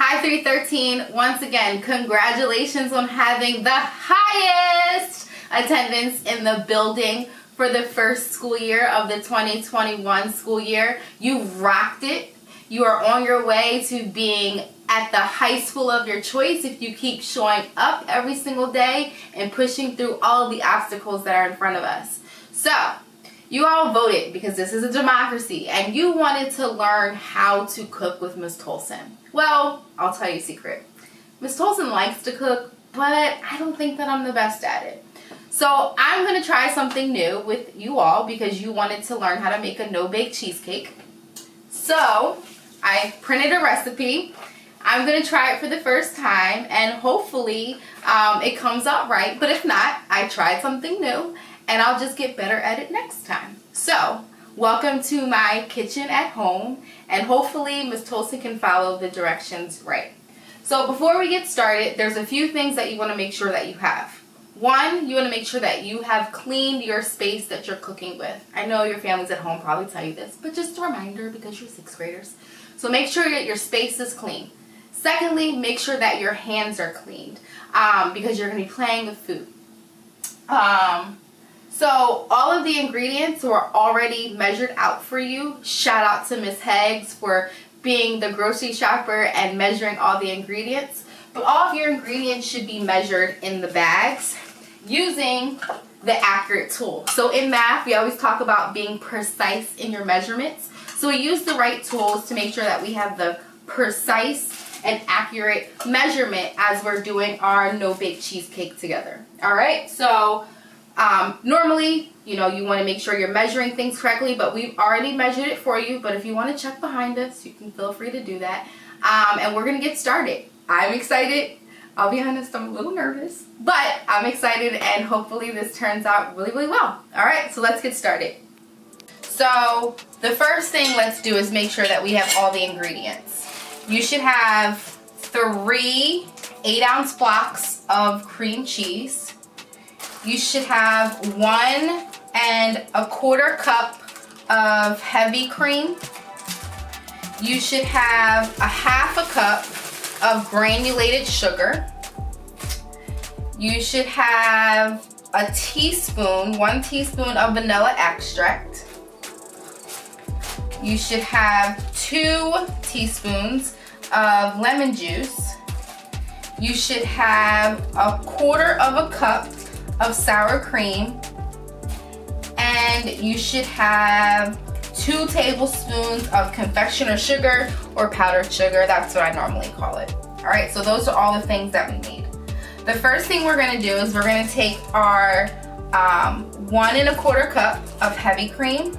Hi 313, once again, congratulations on having the highest attendance in the building for the first school year of the 2021 school year. You rocked it. You are on your way to being at the high school of your choice if you keep showing up every single day and pushing through all of the obstacles that are in front of us. So, you all voted because this is a democracy and you wanted to learn how to cook with Miss Tolson. Well, I'll tell you a secret. Miss Tolson likes to cook, but I don't think that I'm the best at it. So I'm going to try something new with you all because you wanted to learn how to make a no-bake cheesecake. So I printed a recipe. I'm going to try it for the first time and hopefully it comes out right. But if not, I tried something new and I'll just get better at it next time. So welcome to my kitchen at home, and hopefully Miss Tolson can follow the directions right. So before we get started, there's a few things that you want to make sure that you have. One, you want to make sure that you have cleaned your space that you're cooking with. I know your families at home probably tell you this, but just a reminder because you're 6th graders. So make sure that your space is clean. Secondly, make sure that your hands are cleaned because you're going to be playing with food. So all of the ingredients were already measured out for you. Shout out to Miss Heggs for being the grocery shopper and measuring all the ingredients. But all of your ingredients should be measured in the bags using the accurate tool. So in math, we always talk about being precise in your measurements. So we use the right tools to make sure that we have the precise and accurate measurement as we're doing our no-bake cheesecake together. All right, so normally, you want to make sure you're measuring things correctly, but we've already measured it for you. But if you want to check behind us, you can feel free to do that. And we're going to get started. I'm excited. I'll be honest, I'm a little nervous, but I'm excited and hopefully this turns out really, really well. All right, so let's get started. So the first thing let's do is make sure that we have all the ingredients. You should have 3 8-ounce blocks of cream cheese. You should have 1 1/4 cup of heavy cream. You should have 1/2 cup of granulated sugar. You should have 1 teaspoon of vanilla extract. You should have 2 teaspoons of lemon juice. You should have 1/4 cup of sour cream, and you should have 2 tablespoons of confectioner sugar or powdered sugar. That's what I normally call it. All right, so those are all the things that we need. The first thing we're gonna do is we're gonna take our 1 1/4 cup of heavy cream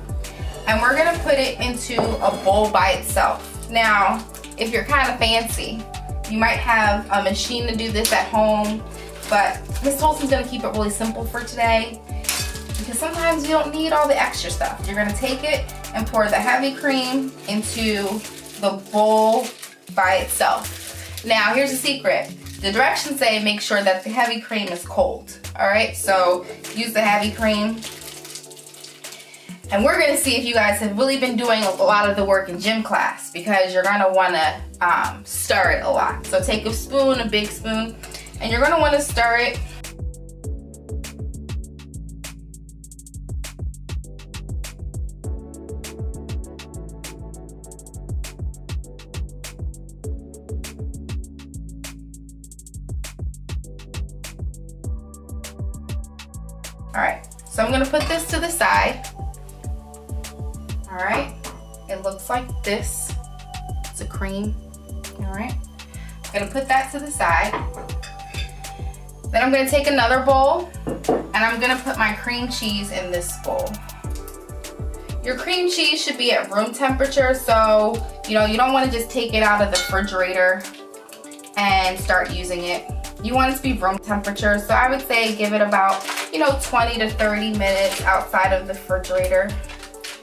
and we're gonna put it into a bowl by itself. Now, if you're kind of fancy, you might have a machine to do this at home, but Miss Tolson's gonna keep it really simple for today because sometimes you don't need all the extra stuff. You're gonna take it and pour the heavy cream into the bowl by itself. Now, here's a secret. The directions say make sure that the heavy cream is cold. All right, so use the heavy cream. And we're gonna see if you guys have really been doing a lot of the work in gym class because you're gonna wanna stir it a lot. So take a spoon, a big spoon, and you're gonna wanna stir it. All right, so I'm gonna put this to the side. All right, it looks like this. It's a cream. All right, I'm gonna put that to the side. Then I'm gonna take another bowl and I'm gonna put my cream cheese in this bowl. Your cream cheese should be at room temperature, so you don't wanna just take it out of the refrigerator and start using it. You want it to be room temperature, so I would say give it about 20 to 30 minutes outside of the refrigerator,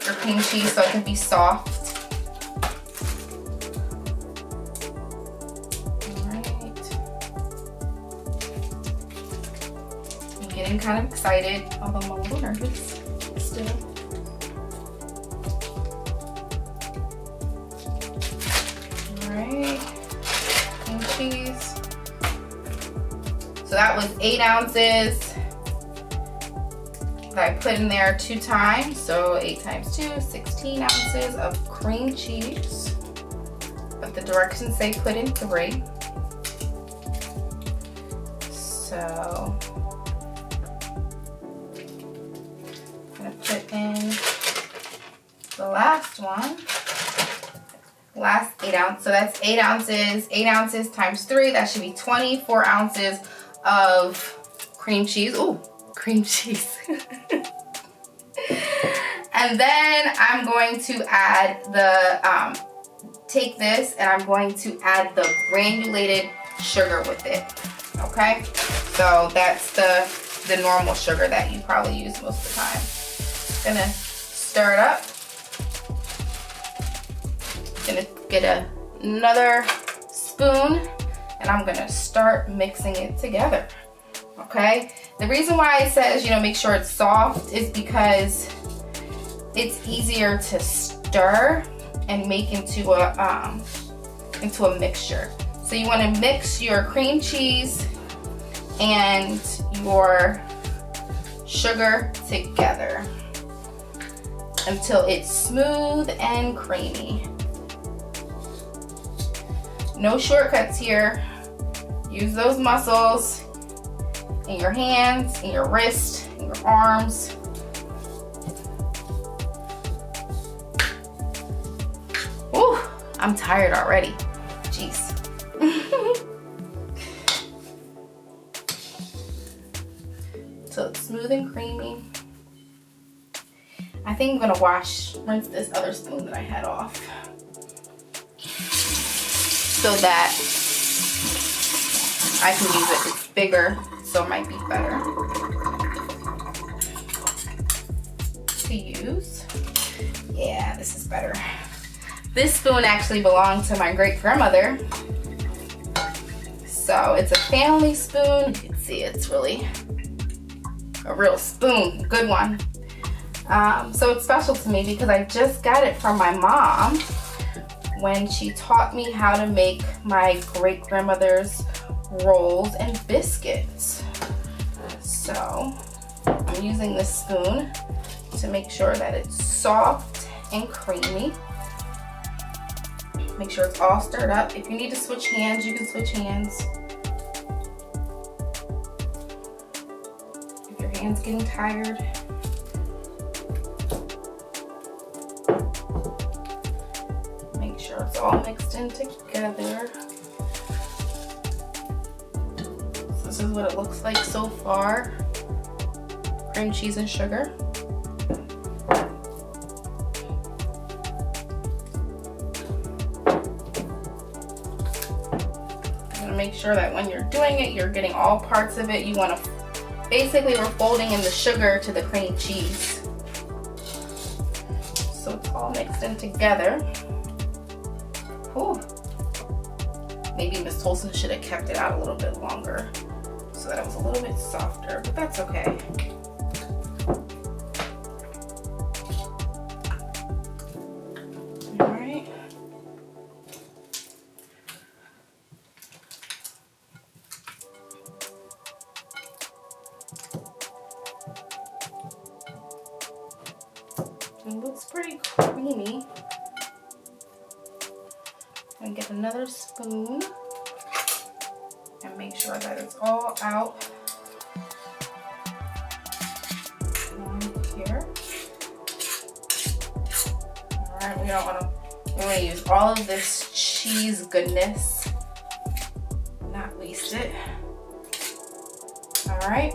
your cream cheese, so it can be soft. Getting kind of excited, although I'm a little nervous still. All right. So that was 8 ounces that I put in there 2 times. So 8 times 2, 16 ounces of cream cheese. But the directions say put in 3. So I'm gonna put in the last one. Last 8 ounces. So that's 8 ounces. 8 ounces times 3, that should be 24 ounces of cream cheese. Ooh, cream cheese. And then I'm going to add the, take this and I'm going to add the granulated sugar with it. Okay? So that's the normal sugar that you probably use most of the time. Gonna stir it up. Gonna get another spoon and I'm gonna start mixing it together. Okay? The reason why it says, you know, make sure it's soft is because it's easier to stir and make into a mixture. So you want to mix your cream cheese and your sugar together until it's smooth and creamy. No shortcuts here. Use those muscles in your hands, in your wrists, in your arms. Ooh, I'm tired already. Jeez. So it's smooth and creamy. I think I'm gonna rinse this other spoon that I had off so that I can use it. It's bigger, so it might be better to use. Yeah, this is better. This spoon actually belonged to my great-grandmother. So it's a family spoon. You can see it's really a real spoon, good one. So it's special to me because I just got it from my mom when she taught me how to make my great-grandmother's rolls and biscuits. So I'm using this spoon to make sure that it's soft and creamy. Make sure it's all stirred up. If you need to switch hands, you can switch hands. If your hand's getting tired. Make sure it's all mixed in together. So this is what it looks like so far. Cream cheese and sugar. Make sure that when you're doing it, you're getting all parts of it. You want to, basically we're folding in the sugar to the cream cheese. So it's all mixed in together. Ooh. Maybe Miss Tolson should have kept it out a little bit longer so that it was a little bit softer, but that's okay. It looks pretty creamy. And get another spoon and make sure that it's all out on here. All right, we want to use all of this cheese goodness, not waste it. All right.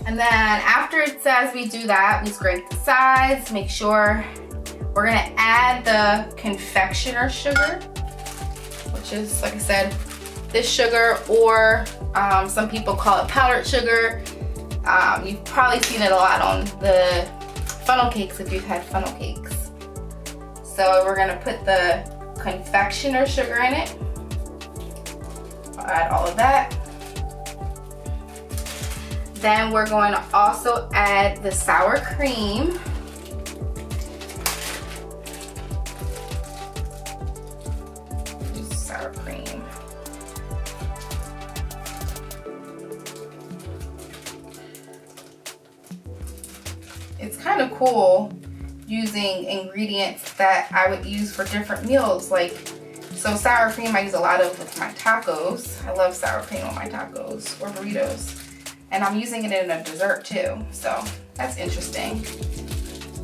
And then after it says we do that, we scrape the sides, make sure we're gonna add the confectioner sugar, which is, like I said, this sugar, or some people call it powdered sugar. You've probably seen it a lot on the funnel cakes if you've had funnel cakes. So we're gonna put the confectioner sugar in it. I'll add all of that. Then we're going to also add the sour cream. Sour cream. kind of cool using ingredients that I would use for different meals. Like, so sour cream I use a lot of with my tacos. I love sour cream on my tacos or burritos. And I'm using it in a dessert too. So that's interesting.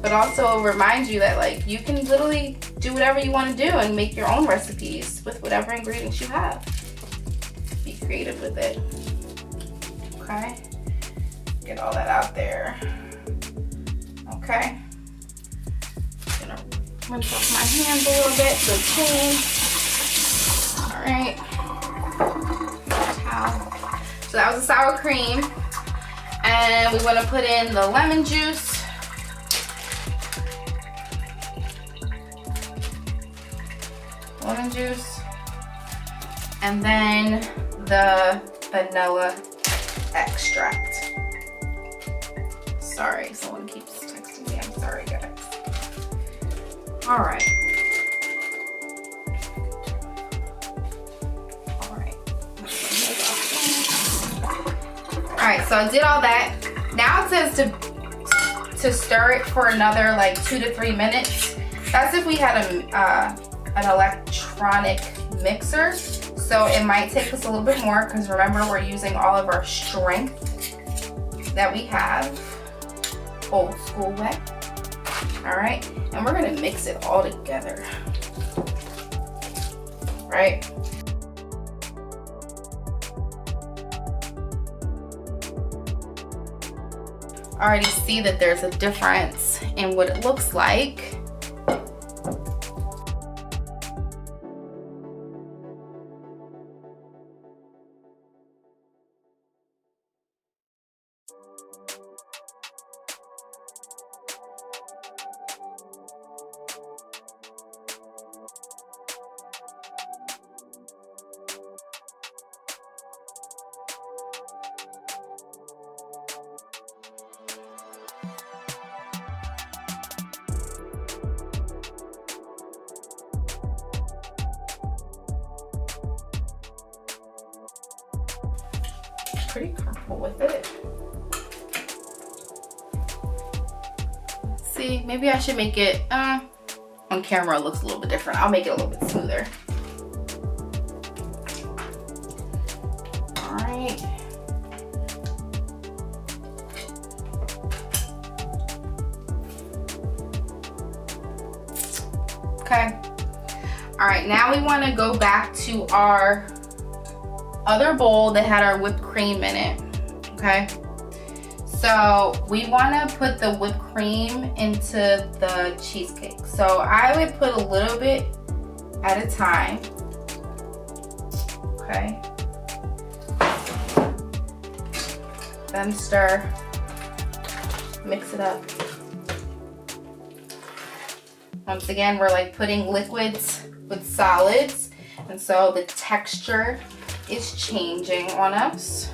But also remind you that like you can literally do whatever you want to do and make your own recipes with whatever ingredients you have. Be creative with it. Okay. Get all that out there. Okay. Gonna rinse off my hands a little bit so clean. Alright. Towel. So that was the sour cream. And we want to put in the lemon juice. Lemon juice. And then the vanilla extract. Sorry, someone keeps texting me. I'm sorry, guys. All right. All right, so I did all that. Now it says to stir it for another like 2 to 3 minutes. That's if we had an electronic mixer. So it might take us a little bit more because remember we're using all of our strength that we have, old school way. All right, and we're gonna mix it all together, right? I already see that there's a difference in what it looks like. Pretty comfortable with it. See, maybe I should make it, on camera it looks a little bit different. I'll make it a little bit smoother. All right. Okay. All right, now we want to go back to our other bowl that had our whipped cream in it. Okay, so we want to put the whipped cream into the cheesecake. So I would put a little bit at a time. Okay, then stir, mix it up. Once again, we're like putting liquids with solids, and so the texture is changing on us.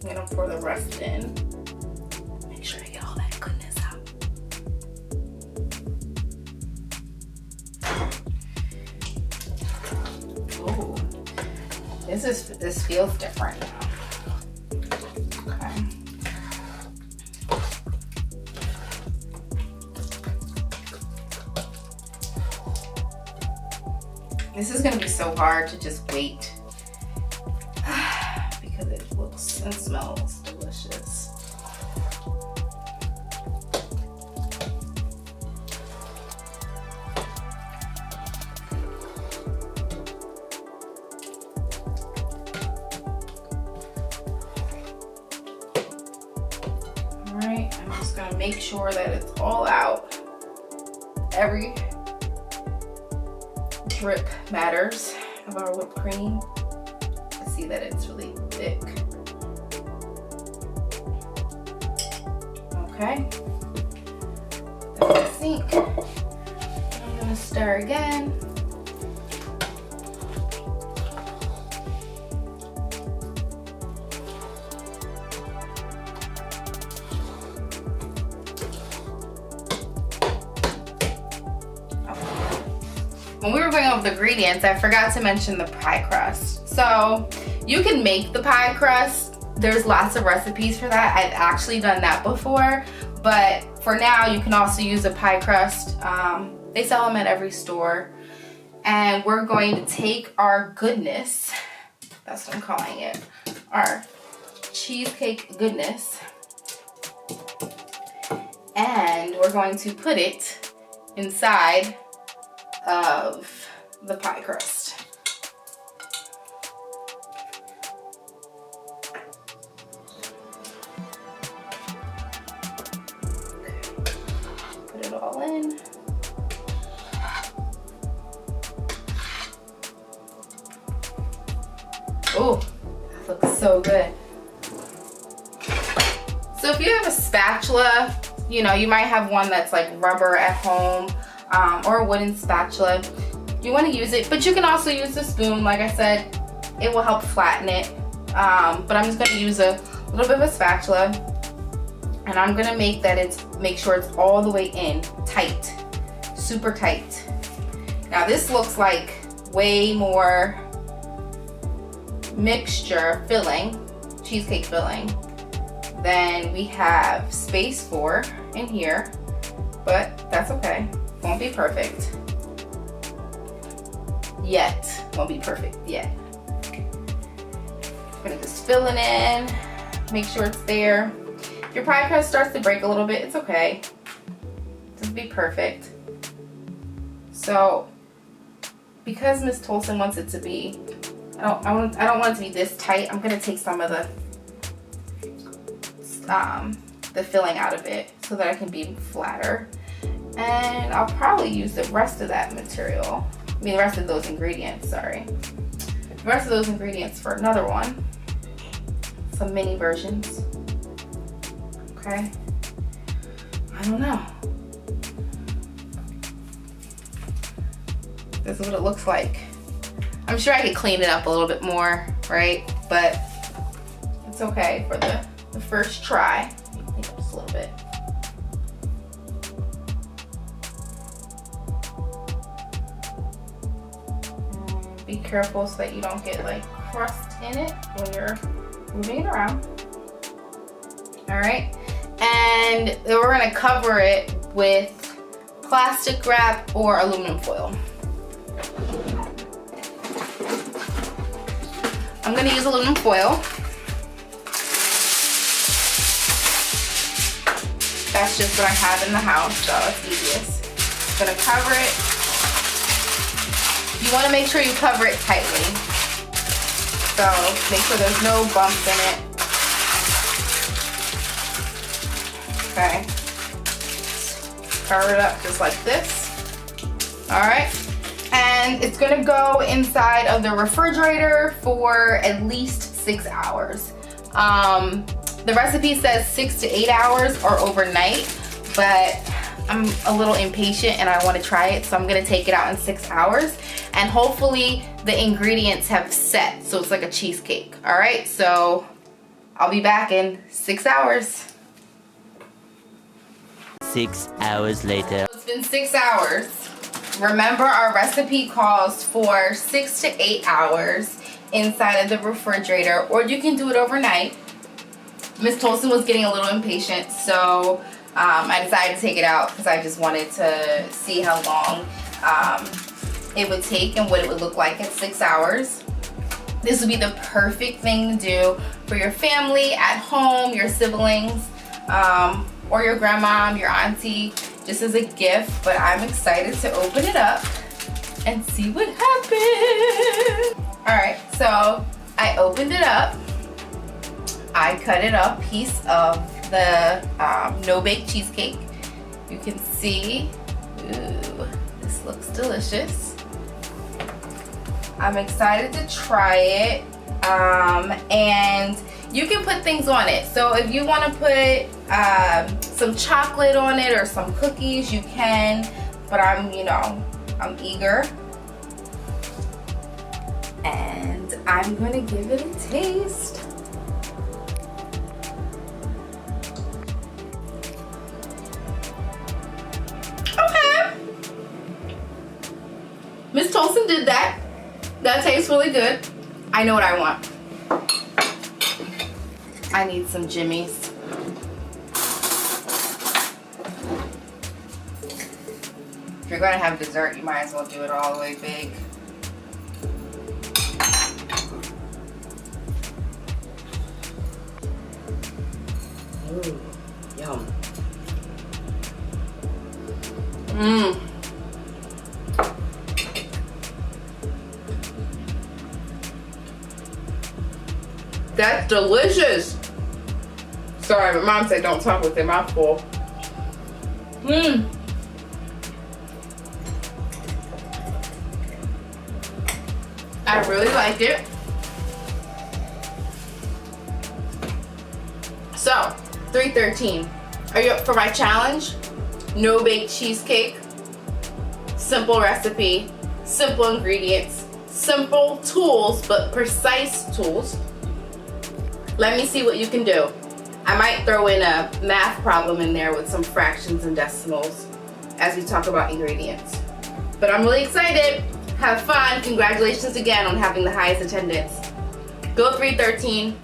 I'm gonna pour the rest in. Make sure to get all that goodness out. Oh, this feels different now. Okay. This is gonna be so hard to just wait because it looks and smells delicious. All right, I'm just gonna make sure that it's all out. Every drip matters of our whipped cream. I see that it's really thick. Okay. Put that in the sink. I'm gonna stir again. When we were going over the ingredients, I forgot to mention the pie crust. So you can make the pie crust. There's lots of recipes for that. I've actually done that before, but for now you can also use a pie crust. They sell them at every store. And we're going to take our goodness, that's what I'm calling it, our cheesecake goodness, and we're going to put it inside of the pie crust. Put it all in. Oh, that looks so good. So if you have a spatula, you know, you might have one that's like rubber at home, or a wooden spatula. You want to use it, but you can also use the spoon. Like I said, it will help flatten it. But I'm just going to use a little bit of a spatula, and I'm going to make sure it's all the way in, tight, super tight. Now this looks like way more mixture filling, cheesecake filling, than we have space for in here, but that's okay. Won't be perfect yet. Won't be perfect yet. I'm gonna just fill it in, make sure it's there. If your pie crust starts to break a little bit, it's okay. It doesn't be perfect. So because Miss Tolson wants it to be, I don't want it to be this tight. I'm gonna take some of the filling out of it so that I can be flatter. And I'll probably use the rest of that material. I mean, the rest of those ingredients, sorry. The rest of those ingredients for another one. Some mini versions. Okay. I don't know. This is what it looks like. I'm sure I could clean it up a little bit more, right? But it's okay for the first try. Clean it up just a little bit. And be careful so that you don't get like crust in it when you're moving it around. All right, and then we're gonna cover it with plastic wrap or aluminum foil. I'm gonna use aluminum foil. That's just what I have in the house, so it's easiest. I'm gonna cover it. You wanna make sure you cover it tightly. So make sure there's no bumps in it. Okay. Cover it up just like this. All right. And it's gonna go inside of the refrigerator for at least 6 hours. The recipe says 6 to 8 hours or overnight, but I'm a little impatient and I want to try it, so I'm gonna take it out in 6 hours, and hopefully the ingredients have set so it's like a cheesecake. All right, so I'll be back in 6 hours. 6 hours later. It's been 6 hours. Remember, our recipe calls for 6 to 8 hours inside of the refrigerator, or you can do it overnight. Miss Tolson was getting a little impatient, so I decided to take it out because I just wanted to see how long it would take and what it would look like at 6 hours. This would be the perfect thing to do for your family at home, your siblings, or your grandma, your auntie, just as a gift. But I'm excited to open it up and see what happens. All right, so I opened it up. I cut it up, piece of the no-bake cheesecake. You can see, ooh, this looks delicious. I'm excited to try it, and you can put things on it. So if you want to put some chocolate on it or some cookies, you can, but I'm eager. And I'm gonna give it a taste. Okay. Miss Tolson did that. That tastes really good. I know what I want. I need some Jimmy's. If you're gonna have dessert, you might as well do it all the way big. Ooh, yum. Mmm. That's delicious. Sorry, but mom said don't talk with your mouth full. Mmm. I really like it. So, 313. Are you up for my challenge? No bake cheesecake. Simple recipe, simple ingredients, simple tools, but precise tools. Let me see what you can do. I might throw in a math problem in there with some fractions and decimals as we talk about ingredients. But I'm really excited. Have fun. Congratulations again on having the highest attendance. Go 313.